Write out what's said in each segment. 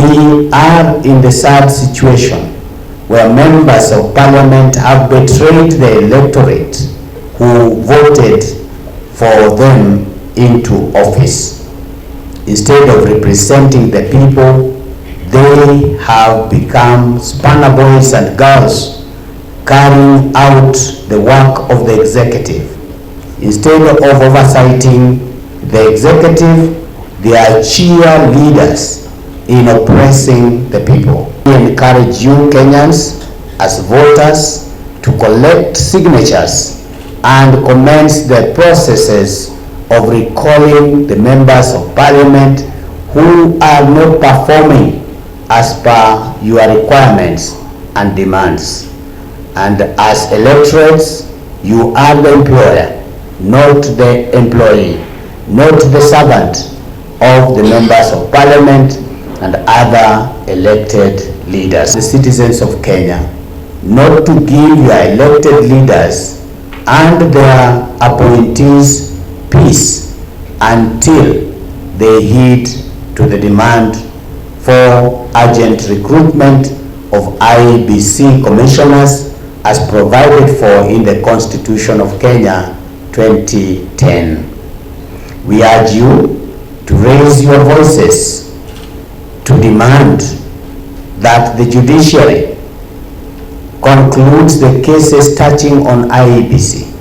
We are in the sad situation where members of parliament have betrayed the electorate who voted for them into office. Instead of representing the people, they have become spanner boys and girls carrying out the work of the executive. Instead of oversighting the executive, they are cheerleaders in oppressing the people. We encourage you Kenyans as voters to collect signatures and commence the processes of recalling the members of parliament who are not performing as per your requirements and demands. And as electorates, you are the employer, not the employee, not the servant of the members of parliament and other elected leaders. The citizens of Kenya, not to give your elected leaders and their appointees peace until they heed to the demand for urgent recruitment of IEBC commissioners as provided for in the Constitution of Kenya 2010. We urge you to raise your voices to demand that the judiciary concludes the cases touching on IEBC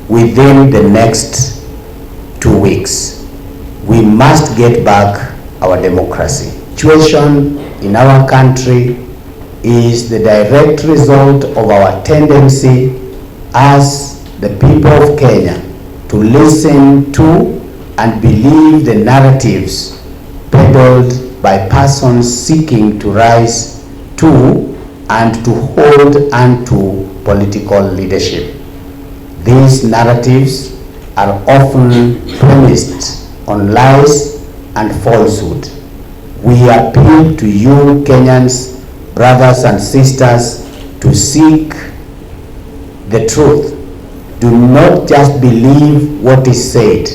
within the next 2 weeks. We must get back our democracy. The situation in our country is the direct result of our tendency as the people of Kenya to listen to and believe the narratives peddled by persons seeking to rise to and to hold onto political leadership. These narratives are often premised on lies and falsehood. We appeal to you Kenyans, brothers and sisters, to seek the truth. Do not just believe what is said,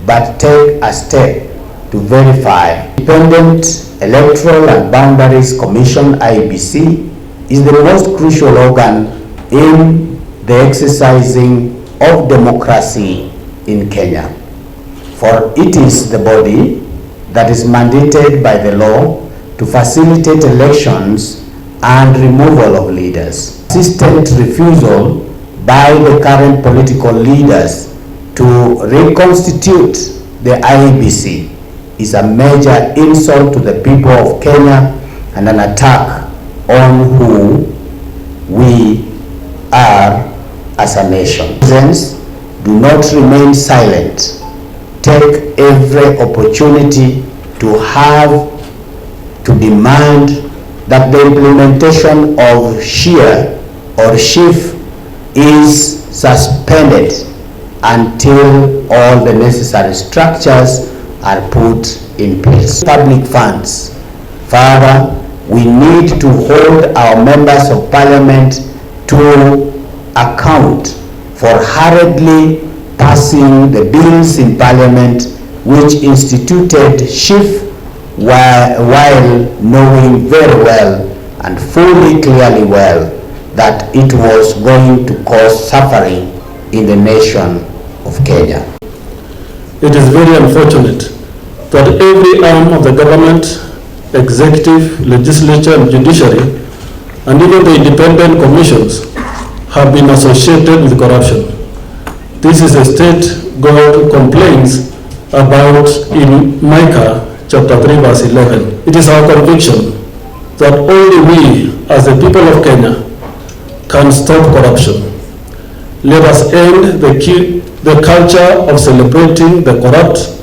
but take a step to verify. Independent Electoral and Boundaries Commission (IEBC) is the most crucial organ in the exercising of democracy in Kenya, for it is the body that is mandated by the law to facilitate elections and removal of leaders. Persistent refusal by the current political leaders to reconstitute the IEBC is a major insult to the people of Kenya and an attack on who we are as a nation. Friends, do not remain silent. Take every opportunity to demand that the implementation of shear or SHIF is suspended until all the necessary structures are put in place. Public funds. Further, we need to hold our members of parliament to account for hurriedly passing the bills in parliament which instituted SHIF while knowing very well and fully clearly well that it was going to cause suffering in the nation of Kenya. It is very unfortunate that every arm of the government, executive, legislature and judiciary, and even the independent commissions have been associated with corruption. This is a state God complains about in Micah chapter 3 verse 11. It is our conviction that only we as the people of Kenya can stop corruption. Let us end the culture of celebrating the corrupt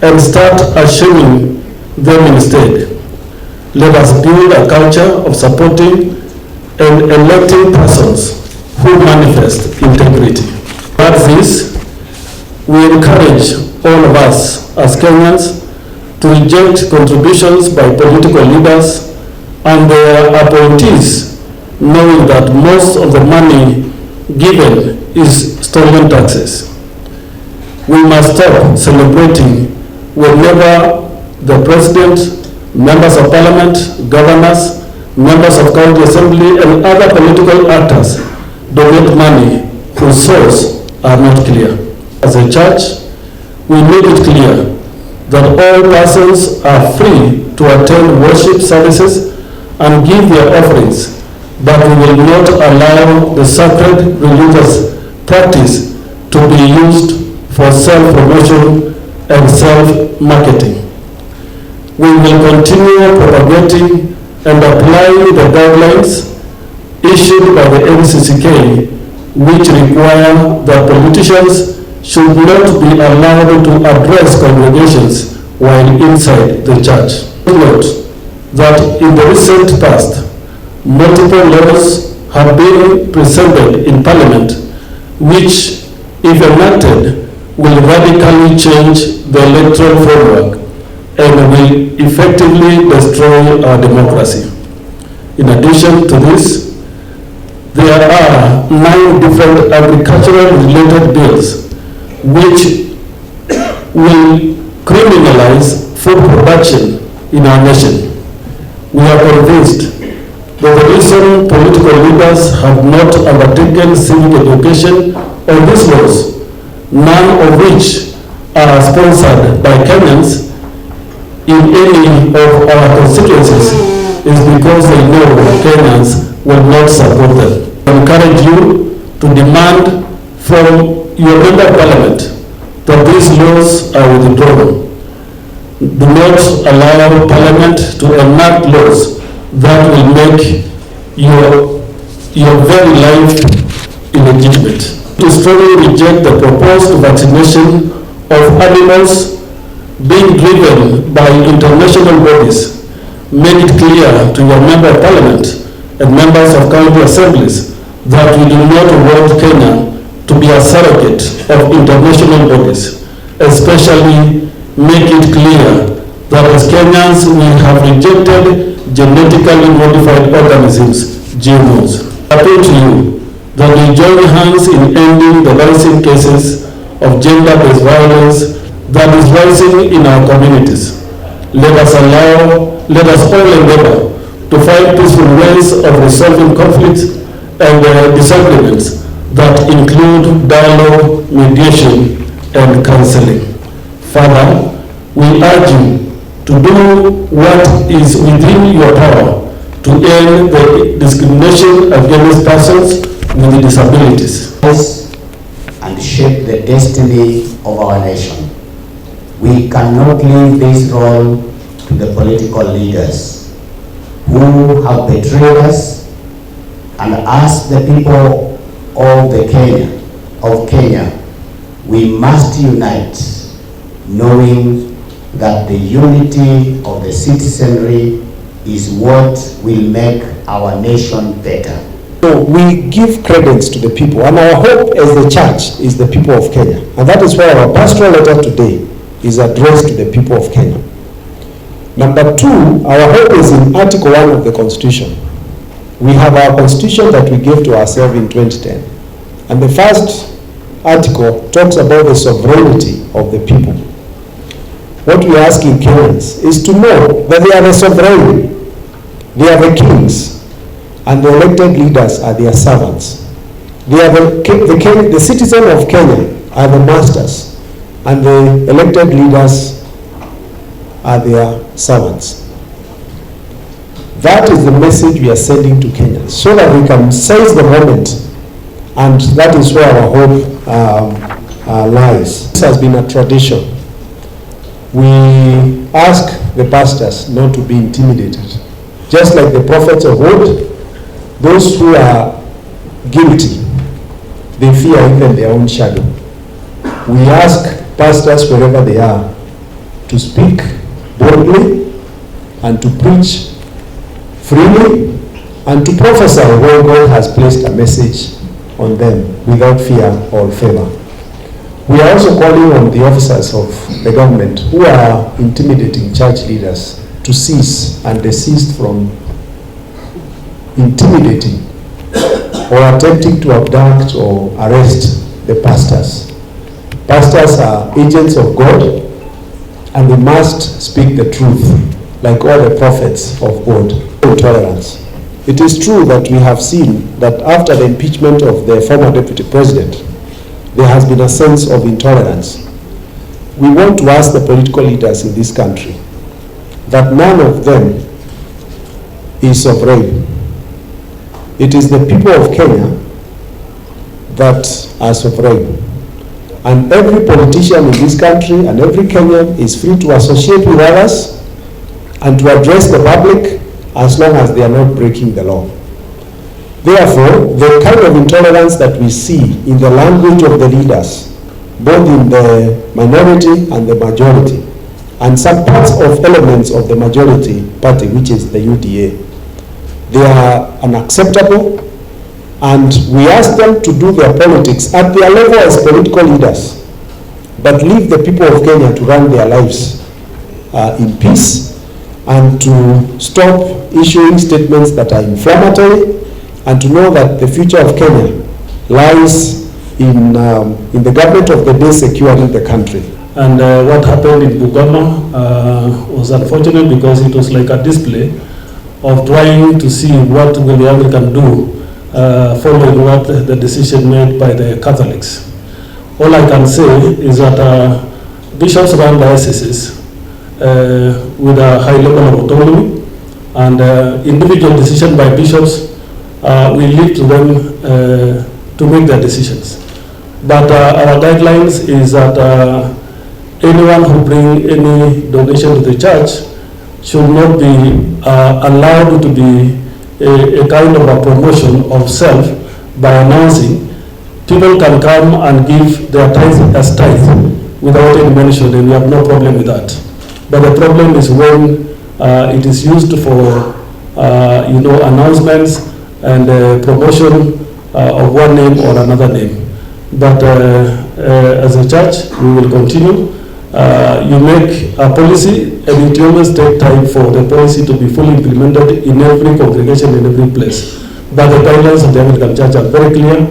and start shaming them instead. Let us build a culture of supporting and electing persons who manifest integrity. At this, we encourage all of us as Kenyans to reject contributions by political leaders and their appointees, knowing that most of the money given is stolen taxes. We must stop celebrating whenever the president, members of parliament, governors, members of county assembly, and other political actors donate money whose source are not clear. As a church, we make it clear that all persons are free to attend worship services and give their offerings, but we will not allow the sacred religious practice to be used for self-promotion and self-marketing. We will continue propagating and applying the guidelines issued by the NCCK, which require that politicians should not be allowed to address congregations while inside the church. Note that in the recent past, multiple laws have been presented in Parliament which, if enacted, will radically change the electoral framework and will effectively destroy our democracy. In addition to this, there are 9 different agricultural-related bills which will criminalize food production in our nation. We are convinced that the reason political leaders have not undertaken civic education on these laws, none of which are sponsored by Kenyans in any of our constituencies, is because they know Kenyans will not support them. I encourage you to demand from your member of parliament that these laws are withdrawn. Do not allow parliament to enact laws that will make your very life illegitimate. To strongly reject the proposed vaccination of animals being driven by international bodies, make it clear to your member of parliament and members of county assemblies that we do not want Kenya to be a surrogate of international bodies, especially make it clear that as Kenyans we have rejected genetically modified organisms, GMOs. I appeal to you that we join hands in ending the rising cases of gender-based violence that is rising in our communities. Let us all endeavor to find peaceful ways of resolving conflicts and disagreements that include dialogue, mediation, and counseling. Further, we urge you to do what is within your power to end the discrimination against persons with disabilities. And shape the destiny of our nation. We cannot leave this role to the political leaders who have betrayed us, and as the people of Kenya, we must unite, knowing that the unity of the citizenry is what will make our nation better. So we give credence to the people, and our hope as the church is the people of Kenya. And that is why our pastoral letter today is addressed to the people of Kenya. Number 2, our hope is in Article 1 of the Constitution. We have our Constitution that we gave to ourselves in 2010. And the first article talks about the sovereignty of the people. What we are asking Kenyans is to know that they are the sovereign, they are the kings, and the elected leaders are their servants. They are the citizens of Kenya are the masters, and the elected leaders are their servants. That is the message we are sending to Kenyans, so that we can seize the moment, and that is where our hope lies. This has been a tradition. We ask the pastors not to be intimidated. Just like the prophets of old, those who are guilty, they fear even their own shadow. We ask pastors wherever they are to speak boldly and to preach freely and to prophesy where God has placed a message on them without fear or favor. We are also calling on the officers of the government who are intimidating church leaders to cease and desist from intimidating or attempting to abduct or arrest the pastors. Pastors are agents of God, and we must speak the truth, like all the prophets of old. Intolerance. It is true that we have seen that after the impeachment of the former deputy president, there has been a sense of intolerance. We want to ask the political leaders in this country that none of them is sovereign. It is the people of Kenya that are sovereign. And every politician in this country and every Kenyan is free to associate with others and to address the public as long as they are not breaking the law. Therefore, the kind of intolerance that we see in the language of the leaders, both in the minority and the majority, and some parts of elements of the majority party, which is the UDA, they are unacceptable, and we ask them to do their politics at their level as political leaders, but leave the people of Kenya to run their lives in peace, and to stop issuing statements that are inflammatory, and to know that the future of Kenya lies in the government of the day securing the country. And what happened in Bungoma was unfortunate because it was like a display of trying to see what Goliath can do following what the decision made by the Catholics. All I can say is that bishops run dioceses with a high level of autonomy, and individual decision by bishops we leave to them to make their decisions. But our guidelines is that anyone who bring any donation to the church should not be allowed to be a kind of a promotion of self by announcing people can come and give their tithes as tithe without any mention, and we have no problem with that. But the problem is when it is used for announcements and promotion of one name or another name. But as a church, we will continue. You make a policy, and it always take time for the policy to be fully implemented in every congregation, in every place. But the guidelines of the Anglican Church are very clear,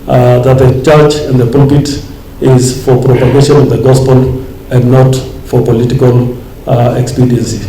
that the church and the pulpit is for propagation of the gospel and not for political expediency.